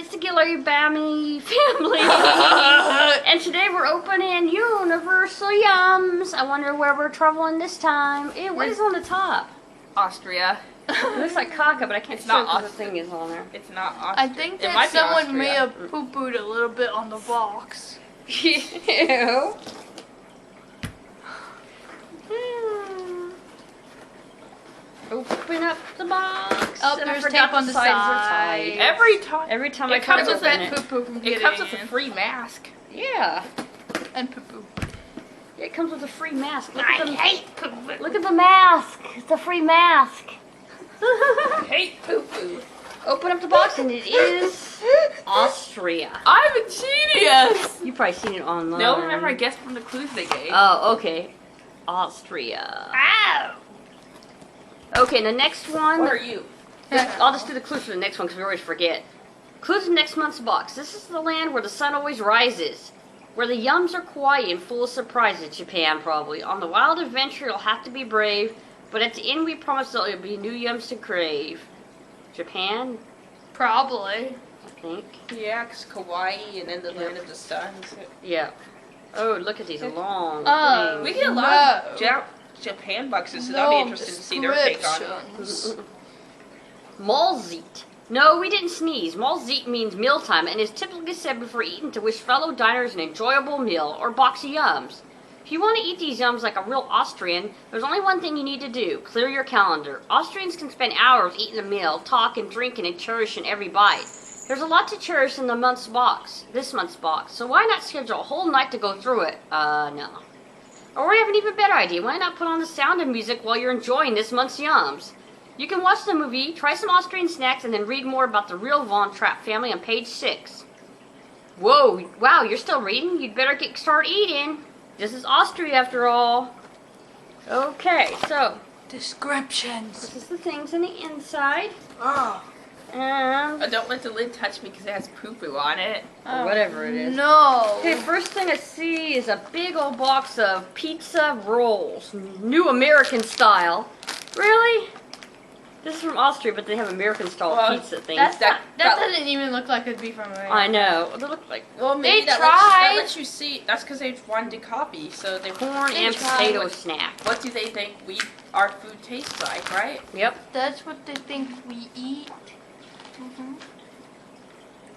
it's the Guillory Bammy family. And today we're opening Universal Yums. I wonder where we're traveling this time. Ew, what is on the top? Austria. It looks like caca, but I can't It's see it not because the thing is on there. It's not Austria. I think It that might be someone may Austria. have poo-pooed a little bit on the box. Ew. Open up the box. Oh, and I there's forgot tape on the sides are side. tight. Every time I it try comes to with open it. Poo-poo from It getting comes with a in. free mask. Yeah. And poo-poo. It comes with a free mask. Look I at the, hate poo-poo. look at the mask. It's a free mask. I hate poo-poo. Open up the box and it is Austria. I'm a genius. You've probably seen it online. No, remember I guessed from the clues they gave. Oh, okay. Austria. Ow! Okay, the next one. What are you? I'll just do the clues for the next one because we always forget. Clues in next month's box. This is the land where the sun always rises. Where the yums are quiet and full of surprises. Japan, probably. On the wild adventure, you'll have to be brave. But at the end, we promise that there'll be new yums to crave. Japan, Probably. I think. Yeah, 'cause Kauai and then the land of the sun. Yeah. Oh, look at these long Oh, things. We get a lot of No. Japan boxes, so that'll be interesting to see their take on it. descriptions. Malzeet. No, we didn't sneeze. Malzeet means mealtime and is typically said before eating to wish fellow diners an enjoyable meal or box of yums. If you want to eat these yums like a real Austrian, there's only one thing you need to do. Clear your calendar. Austrians can spend hours eating a meal, talking, drinking, and cherishing every bite. There's a lot to cherish in this month's box, so why not schedule a whole night to go through it? No. Or we have an even better idea. Why not put on the sound of music while you're enjoying this month's yums? You can watch the movie, try some Austrian snacks, and then read more about the real Von Trapp family on page 6. Whoa, wow, you're still reading? You'd better start eating. This is Austria after all. Okay, so Descriptions. this is the things on the inside. Oh. And Don't let the lid touch me because it has poo-poo on it. or whatever it is. No. Okay, first thing I see is a big old box of pizza rolls. New American style. Really? This is from Austria, but they have American style Well, pizza things. That that- doesn't even look like it'd be from America. I know. They look like Well, maybe They that tried. lets you see. That's because they wanted to copy. So they corn They and tried. potato snack. What do they think our food tastes like, right? Yep. That's what they think we eat.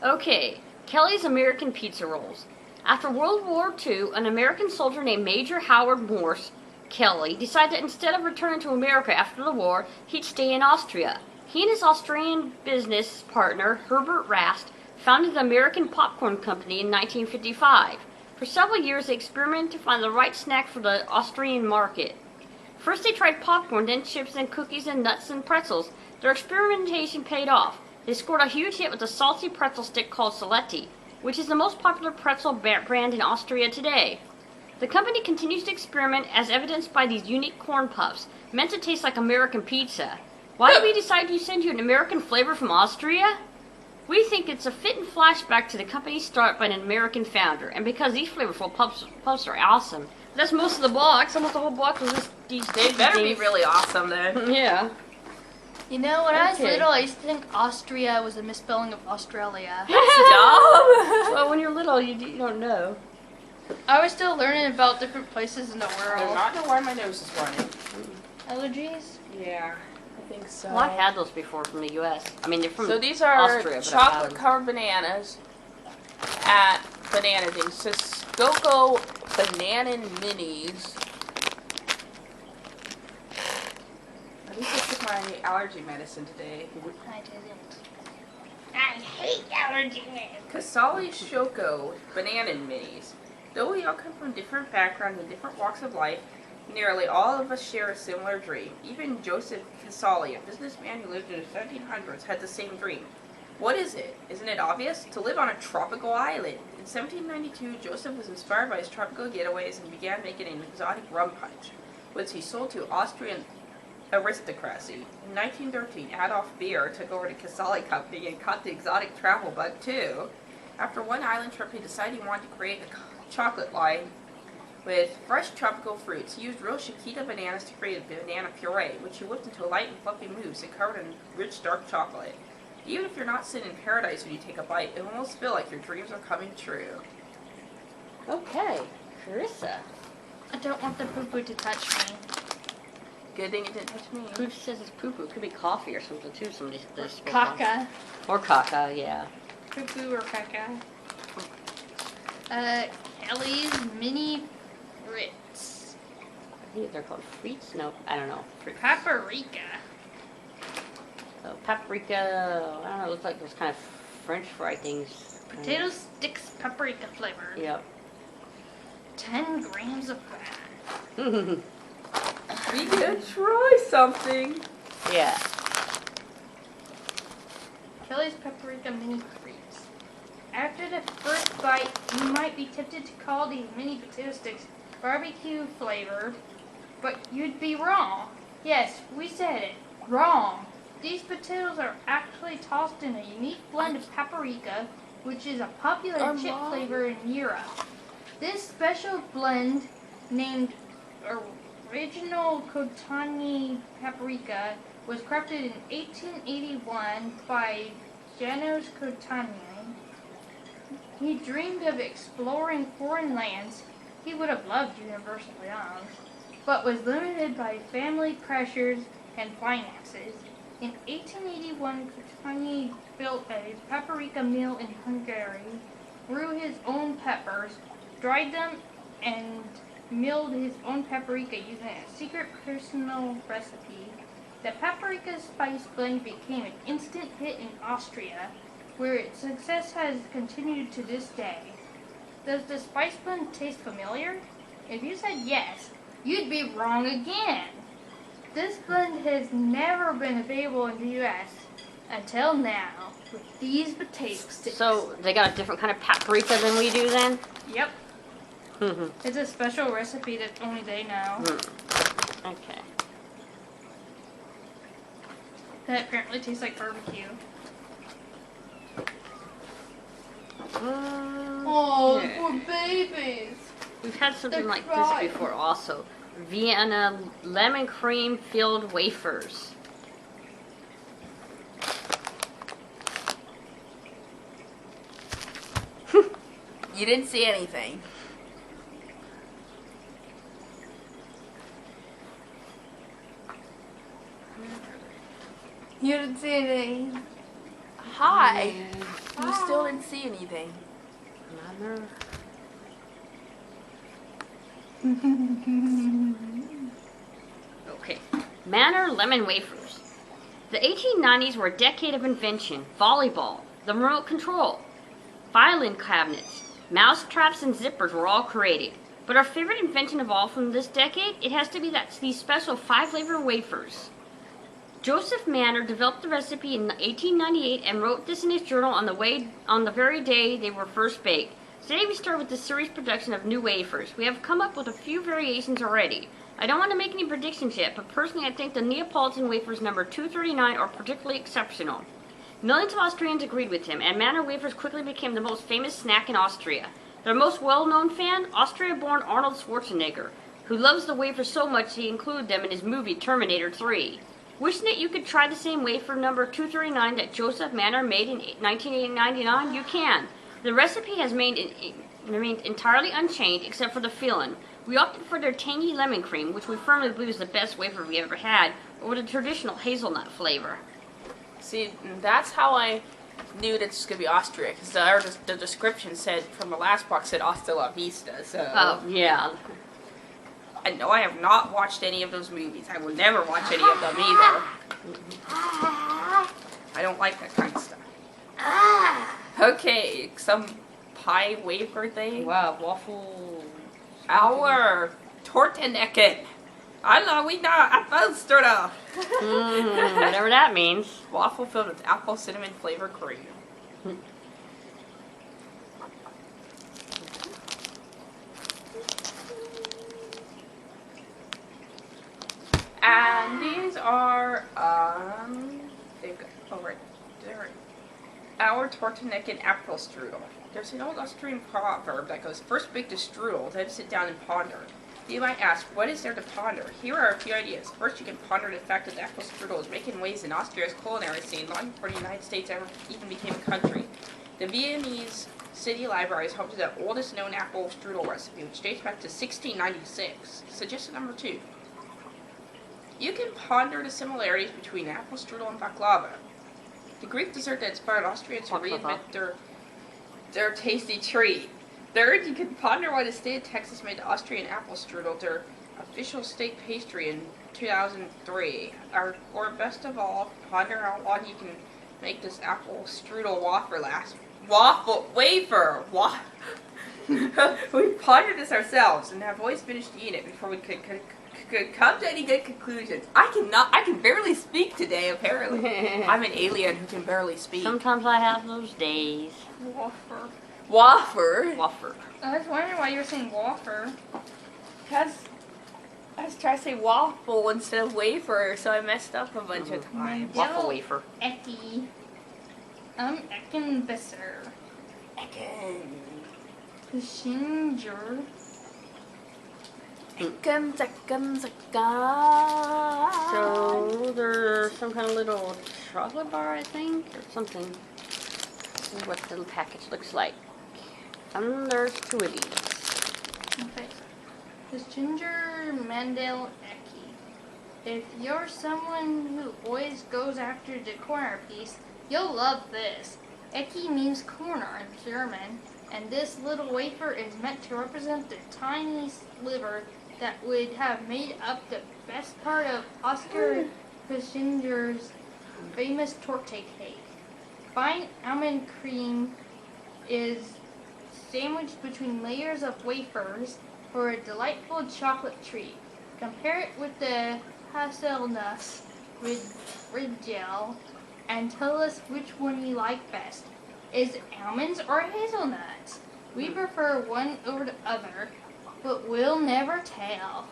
Okay, Kelly's American Pizza Rolls. After World War II, an American soldier named Major Howard Morse Kelly decided that instead of returning to America after the war, he'd stay in Austria. He and his Austrian business partner, Herbert Rast, founded the American Popcorn Company in 1955. For several years, they experimented to find the right snack for the Austrian market. First they tried popcorn, then chips, then cookies, and nuts and pretzels. Their experimentation paid off. They scored a huge hit with a salty pretzel stick called Saletti, which is the most popular pretzel brand in Austria today. The company continues to experiment as evidenced by these unique corn puffs, meant to taste like American pizza. Why did we decide to send you an American flavor from Austria? We think it's a fitting flashback to the company's start by an American founder, and because these flavorful puffs are awesome. That's most of the box. Almost the whole box was just these They better be things. really awesome then. Yeah. You know, when I was Okay. little, I used to think Austria was a misspelling of Australia. Dumb. Well, when you're little, you don't know. I was still learning about different places in the I do world. not know why my nose is running. Allergies? Yeah, I think so. Well, I've had those before from the U.S. I mean, they're from So these are Austria, but I've had them. chocolate-covered bananas at Banana Thing. So Skoko Banana Minis. At least I took my allergy medicine today. I didn't. I hate allergy medicine. Kasali Shoko Banana Minis. Though we all come from different backgrounds and different walks of life, nearly all of us share a similar dream. Even Joseph Casali, a businessman who lived in the 1700s, had the same dream. What is it? Isn't it obvious? To live on a tropical island. In 1792, Joseph was inspired by his tropical getaways and began making an exotic rum punch, which he sold to Austrian aristocracy. In 1913, Adolf Beer took over the Casali Company and caught the exotic travel bug too. After one island trip, he decided he wanted to create a chocolate line with fresh tropical fruits. He used real Chiquita bananas to create a banana puree, which he whipped into a light and fluffy mousse and covered in rich dark chocolate. Even if you're not sitting in paradise when you take a bite, it almost feels like your dreams are coming true. Okay, Carissa. I don't want the poo-poo to touch me. Good thing it didn't touch me. Who says it's poo-poo? It could be coffee or something too. Somebody says Caca. Or caca, yeah. Poo-poo or caca. Kelly's mini Ritz. I think they're called frites. No, I don't know. Frites. Paprika. So paprika. I don't know. It looks like those kind of French fry things. Potato sticks paprika flavored. Yep. 10 grams of fat. We can try something. Yeah. Kelly's paprika mini Ritz. After the first bite, you might be tempted to call these mini potato sticks barbecue flavored, but you'd be wrong. Yes, we said it. Wrong. These potatoes are actually tossed in a unique blend of paprika, which is a popular chip flavor in Europe. This special blend, named Original Cottony Paprika, was crafted in 1881 by Janos Cottany. He dreamed of exploring foreign lands. He would have loved University Islands, but was limited by family pressures and finances. In 1881, Cottany built a paprika mill in Hungary, grew his own peppers, dried them, and milled his own paprika using a secret personal recipe. The paprika spice blend became an instant hit in Austria, where its success has continued to this day. Does the spice blend taste familiar? If you said yes, you'd be wrong again. This blend has never been available in the U.S. until now, with these potato sticks. So they got a different kind of paprika than we do then? Yep. It's a special recipe that only they know. Okay. That apparently tastes like barbecue. Oh, yeah. poor babies. We've had something They're like crying. this before also. Vienna lemon cream filled wafers. You didn't see anything. You didn't see anything. Hi. You still didn't see anything. Manor. Okay. Manor lemon wafers. The 1890s were a decade of invention. Volleyball, the remote control, filing cabinets, mouse traps, and zippers were all created. But our favorite invention of all from this decade, it has to be these special 5-flavor wafers. Joseph Manor developed the recipe in 1898 and wrote this in his journal on the very day they were first baked. Today we start with the series production of new wafers. We have come up with a few variations already. I don't want to make any predictions yet, but personally I think the Neapolitan wafers number 239 are particularly exceptional. Millions of Austrians agreed with him, and Manor wafers quickly became the most famous snack in Austria. Their most well-known fan, Austria-born Arnold Schwarzenegger, who loves the wafers so much he included them in his movie Terminator 3. Wishing that you could try the same wafer number 239 that Joseph Manor made in 1999? You can. The recipe has remained entirely unchanged except for the filling. We opted for their tangy lemon cream, which we firmly believe is the best wafer we ever had, over the traditional hazelnut flavor. See, that's how I knew that this was going to be Austria, because the description said, from the last box, said Hasta la Vista, so... Oh, yeah. I know I have not watched any of those movies. I will never watch any of them either. I don't like that kind of stuff. Okay, some pie wafer thing. Wow, waffle... Our Tortenecken. Alla wina appelstra. Whatever that means. Waffle filled with apple cinnamon flavor cream. And these are, they've got, oh right, there. Our Tortenecken Apfelstrudel. There's an old Austrian proverb that goes, first bake the strudel, then sit down and ponder. You might ask, what is there to ponder? Here are a few ideas. First, you can ponder the fact that the apple strudel is making waves in Austria's culinary scene long before the United States ever even became a country. The Viennese City Library is home to the oldest known apple strudel recipe, which dates back to 1696. Suggestion number 2. You can ponder the similarities between apple strudel and baklava. The Greek dessert that inspired Austrians to reinvent their tasty treat. Third, you can ponder why the state of Texas made the Austrian apple strudel their official state pastry in 2003. Or best of all, ponder how long you can make this apple strudel wafer last. We pondered this ourselves and have always finished eating it before we could come to any good conclusions. I can barely speak today, apparently. I'm an alien who can barely speak. Sometimes I have those days. Wafer. I was wondering why you were saying wafer. Because I was trying to say waffle instead of wafer, so I messed up a bunch of times. Waffle wafer. Ecki. Eckenbesser. Ginger. So there's some kind of little chocolate bar, I think, or something. This is what the little package looks like. And there's 2 of these. Okay. This ginger Mandel Ecki. If you're someone who always goes after the corner piece, you'll love this. Ecki means corner in German, and this little wafer is meant to represent the tiny sliver that would have made up the best part of Oscar Kuschinger's famous torte cake. Fine almond cream is sandwiched between layers of wafers for a delightful chocolate treat. Compare it with the hazelnuts with gel and tell us which one you like best. Is it almonds or hazelnuts? We prefer one over the other, but we'll never tell.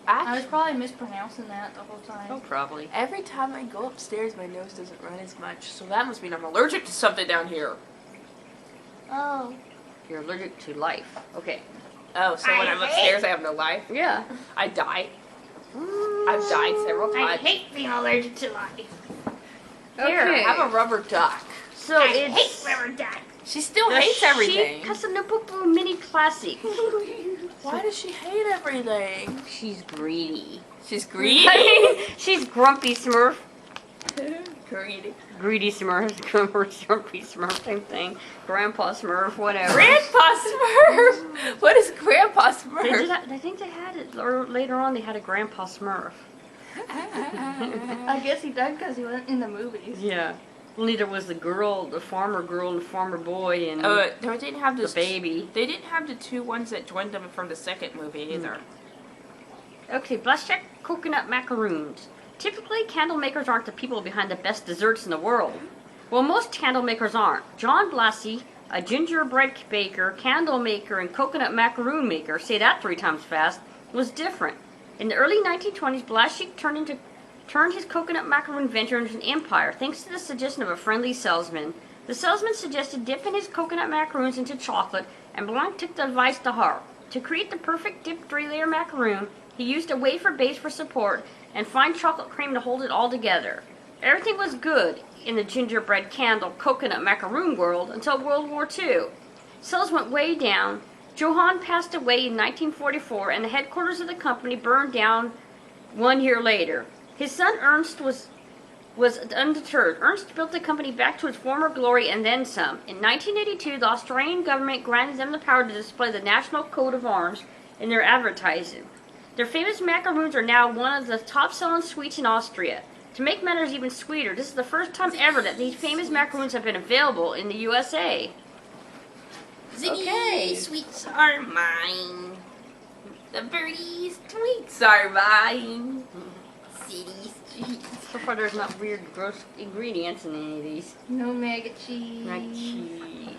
I was probably mispronouncing that the whole time. Oh, probably. Every time I go upstairs, my nose doesn't run as much, so that must mean I'm allergic to something down here. Oh. You're allergic to life. Okay. Oh, so when I'm upstairs, I have no life? Yeah. I die. I've died several I times. hate being allergic to life. Here, Okay. have a rubber duck. So I it's hate rubber duck. She still the hates everything. Sheep Casanova Mini Classic. Why does she hate everything? She's greedy. She's greedy. She's Grumpy Smurf. Greedy. Greedy Smurf, Grumpy Smurf, same thing. Grandpa Smurf, whatever. Grandpa Smurf. What is Grandpa Smurf? I think they had it, or later on they had a Grandpa Smurf. I guess he died because he wasn't in the movies. Yeah. Only there was the girl, the farmer girl and the farmer boy and They didn't have the this baby. They didn't have the 2 ones that joined them from the second movie either. Okay, Blaschek coconut macaroons. Typically, candle makers aren't the people behind the best desserts in the world. Well, most candle makers aren't. John Blassie, a gingerbread baker, candle maker, and coconut macaroon maker, say that 3 times fast, was different. In the early 1920s, Blaschick turned his coconut macaroon venture into an empire thanks to the suggestion of a friendly salesman. The salesman suggested dipping his coconut macaroons into chocolate, and Blanc took the advice to heart. To create the perfect dipped 3-layer macaroon, he used a wafer base for support and fine chocolate cream to hold it all together. Everything was good in the gingerbread candle coconut macaroon world until World War II. Sales went way down. Johann passed away in 1944, and the headquarters of the company burned down 1 year later. His son Ernst was undeterred. Ernst built the company back to its former glory and then some. In 1982, the Australian government granted them the power to display the national coat of arms in their advertising. Their famous macaroons are now one of the top-selling sweets in Austria. To make matters even sweeter, this is the first time ever that these famous macaroons have been available in the USA. Okay. Sweets are mine. The birdies' tweets are mine. City streets. So far, there's not weird, gross ingredients in any of these. No mega cheese. Like cheese.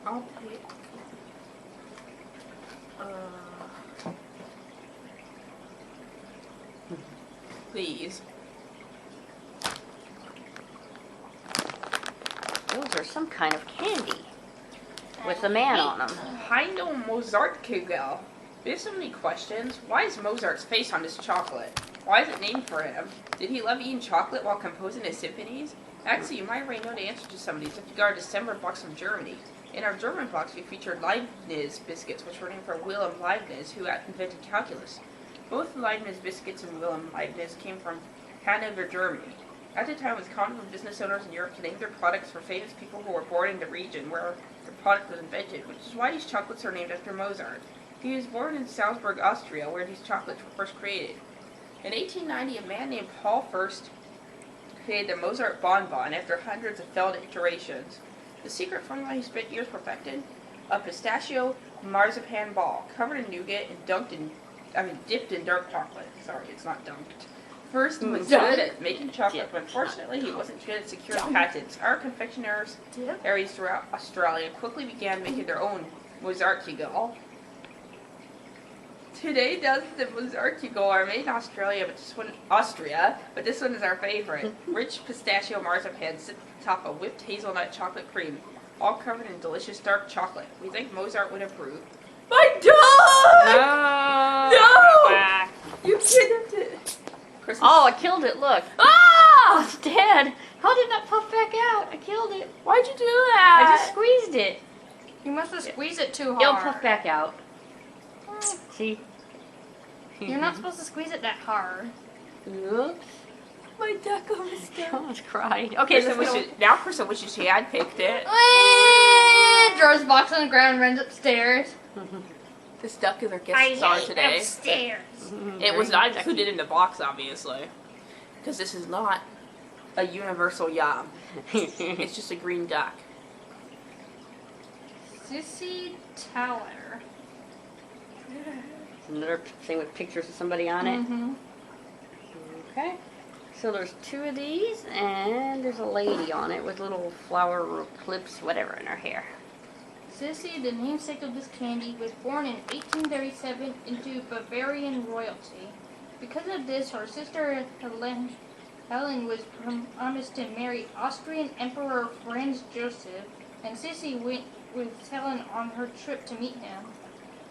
I'll pick. Please. Those are some kind of candy. with a man on them. Heindel Mozartkugel. We have so many questions. Why is Mozart's face on this chocolate? Why is it named for him? Did he love eating chocolate while composing his symphonies? Actually, you might already know the answer to some of these if you got our December box from Germany. In our German box, we featured Leibniz biscuits, which were named for Wilhelm Leibniz, who invented calculus. Both Leibniz biscuits and Wilhelm Leibniz came from Hanover, Germany. At the time, it was common for business owners in Europe to name their products for famous people who were born in the region where the product was invented, which is why these chocolates are named after Mozart. He was born in Salzburg, Austria, where these chocolates were first created. In 1890, a man named Paul Furst created the Mozart bonbon after hundreds of failed iterations. The secret formula he spent years perfected: a pistachio marzipan ball covered in nougat and dipped in dark chocolate. Sorry, it's not dunked. Furst was good at making chocolate, but unfortunately he wasn't good at securing patents. Our confectioners areas throughout Australia quickly began making their own Mozartkugel. Today, dozens of Mozartkugel are made in Austria, but this one is our favorite. Rich pistachio marzipan sits at the top of whipped hazelnut chocolate cream, all covered in delicious dark chocolate. We think Mozart would approve. My dog! No! You kidnapped it. Christmas. Oh, I killed it, look. Ah! It's dead. How did that puff back out? I killed it. Why'd you do I that? just squeezed it. You must have squeezed it too It'll hard. puff back out. See? You're not supposed to squeeze it that hard. Oops. My duck almost I almost cried. Okay, so now Krista wishes she had picked it. Throws the box on the ground and runs upstairs. This duck is our guest star today. upstairs. It was not included in the box, obviously, because this is not a universal yam. It's just a green duck. Sissy Taller. Another thing with pictures of somebody on it. Mm-hmm. Okay. So there's two of these, and there's a lady on it with little flower clips, whatever, in her hair. Sissy, the namesake of this candy, was born in 1837 into Bavarian royalty. Because of this, her sister Helen was promised to marry Austrian Emperor Franz Joseph, and Sissy went with Helen on her trip to meet him.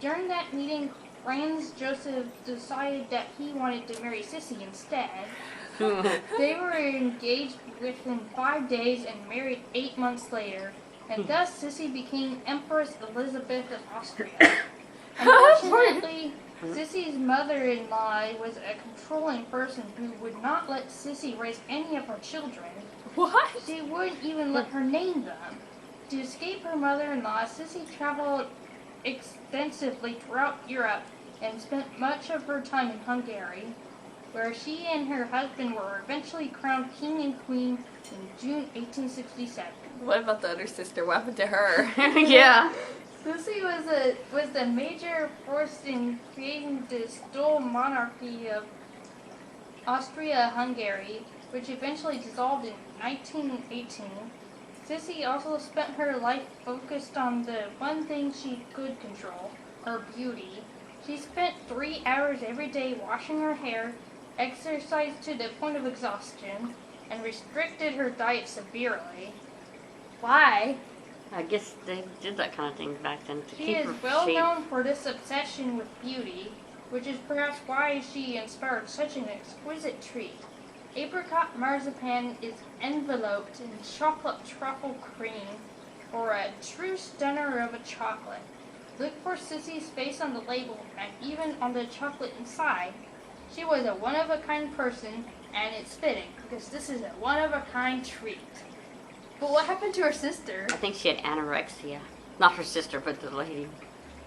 During that meeting, Franz Joseph decided that he wanted to marry Sissy instead. They were engaged within 5 days and married 8 months later, and thus Sissy became Empress Elizabeth of Austria. Unfortunately, Sissy's mother-in-law was a controlling person who would not let Sissy raise any of her children. What? She wouldn't even let her name them. To escape her mother-in-law, Sissy traveled extensively throughout Europe and spent much of her time in Hungary, where she and her husband were eventually crowned king and queen in June 1867. What about the other sister? What happened to her? Yeah. Sissy was the major force in creating this dual monarchy of Austria-Hungary, which eventually dissolved in 1918. Sissy also spent her life focused on the one thing she could control, her beauty. She spent 3 hours every day washing her hair, exercised to the point of exhaustion, and restricted her diet severely. Why? I guess they did that kind of thing back then to She keep is her well shape. known for this obsession with beauty, which is perhaps why she inspired such an exquisite treat. Apricot marzipan is enveloped in chocolate truffle cream, or a true stunner of a chocolate. Look for Sissy's face on the label and even on the chocolate inside. She was a one-of-a-kind person, and it's fitting, because this is a one-of-a-kind treat. But what happened to her sister? I think she had anorexia. Not her sister, but the lady.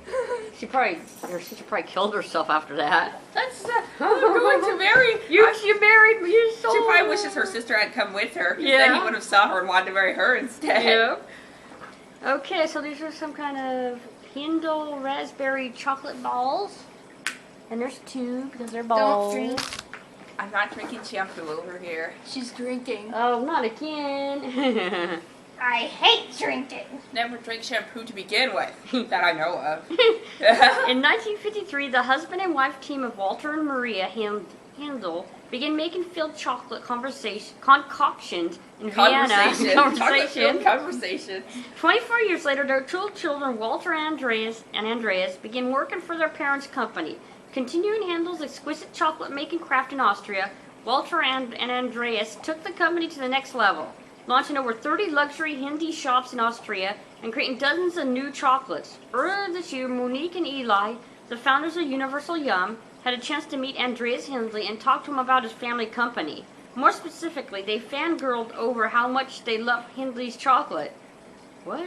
Her sister probably killed herself after that. That's we're going to marry. You married me, you so. She probably wishes her sister had come with her. 'Cause Yeah. Then he would have saw her and wanted to marry her instead. Yeah. Okay, so these are some kind of Hindle raspberry chocolate balls. And there's two because they're balls. Don't drink. I'm not drinking shampoo over here. She's drinking. Oh, not again. I hate drinking. Never drank shampoo to begin with, that I know of. In 1953, the husband and wife team of Walter and Maria Handel began making filled chocolate concoctions in Vienna. Conversation. 24 years later, their two children, Walter and Andreas, began working for their parents' company. Continuing Handel's exquisite chocolate-making craft in Austria, Walter and Andreas took the company to the next level, launching over 30 luxury Hindi shops in Austria and creating dozens of new chocolates. Earlier this year, Monique and Eli, the founders of Universal Yum, had a chance to meet Andreas Hindley and talk to him about his family company. More specifically, they fangirled over how much they love Hindley's chocolate. What?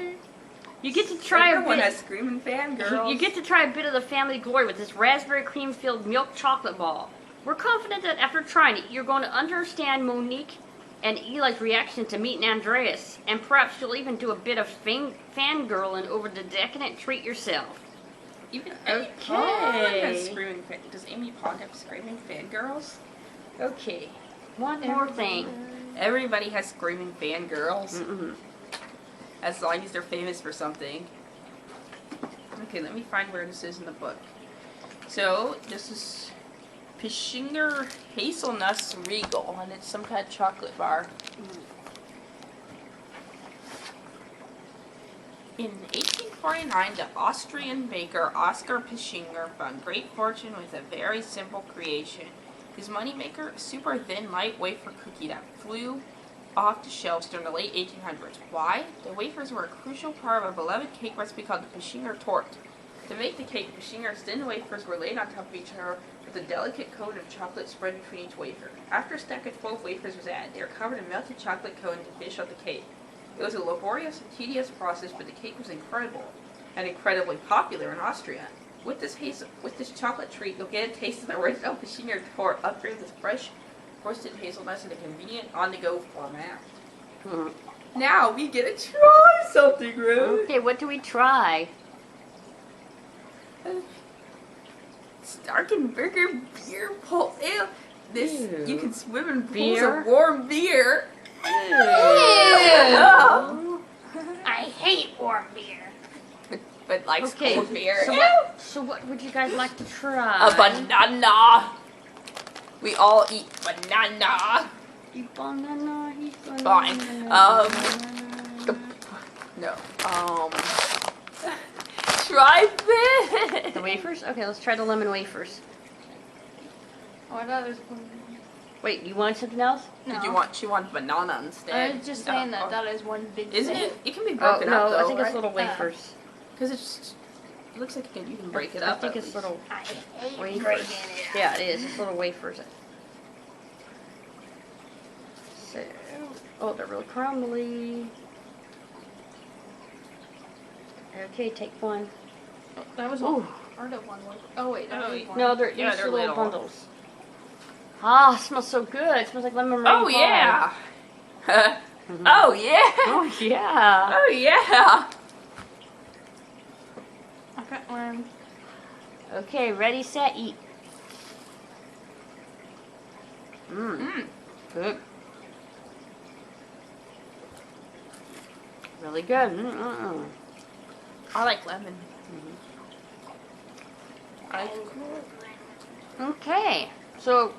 You get to try Everyone has screaming fangirls. You get to try a bit of the family glory with this raspberry cream-filled milk chocolate ball. We're confident that after trying it, you're going to understand Monique and Eli's reaction to meeting Andreas, and perhaps you'll even do a bit of fangirling over the decadent treat yourself. Even Okay. Does Amy Pond have screaming fangirls? Okay, one more thing. Everybody has screaming fangirls. Mm-mm. As long as they're famous for something. Okay, let me find where this is in the book. So, this is Pischinger Hazelnuts Regal, and it's some kind of chocolate bar. In 1849, the Austrian baker Oskar Pischinger found great fortune with a very simple creation. His moneymaker, a super thin, light wafer cookie that flew off the shelves during the late 1800s. Why? The wafers were a crucial part of a beloved cake recipe called the Pischinger Torte. To make the cake, Pischinger's thin wafers were laid on top of each other with a delicate coat of chocolate spread between each wafer. After a stack of 12 wafers was added, they were covered in melted chocolate coating to finish up the cake. It was a laborious and tedious process, but the cake was incredible and incredibly popular in Austria. With this chocolate treat, you'll get a taste of the original Pischinger Torte upgraded with fresh roasted hazelnuts in a convenient on-the-go format. Now we get to try something, Ruth. Okay, what do we try? Starkenburger beer pulse. Ew. This, Ew. you can swim in pools Beer? of warm beer. Ew. I hate warm beer. But likes Okay, cold beer. so what would you guys like to try? A banana. We all eat banana. Eat banana, eat banana. Fine. No. Try this. The wafers? Okay, let's try the lemon wafers. Oh, I thought it was. Wait, you want something else? No. She wants banana instead. I was just saying that that is one big. Isn't thing. it? It can be Oh, broken no, up though, I think it's right? little wafers. Because it looks like you can break it I up. think at it's least. little I hate wafers. breaking it. Yeah, it is. It's little wafers. So, oh, they're real crumbly. Okay, take one. Oh, that was Ooh. part of one. Oh wait, that was one. No, they're Yeah, they're little little. bundles. Ah, it smells so good. It smells like lemon meringue Oh pie. yeah. Oh yeah. Oh yeah. Oh yeah. I got one. Okay, ready, set, eat. Mm. Good. Really good. Mm-mm. I like lemon. Okay, so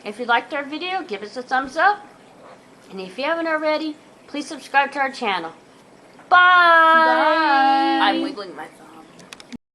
if you liked our video, give us a thumbs up. And if you haven't already, please subscribe to our channel. Bye! Bye. I'm wiggling my thumb.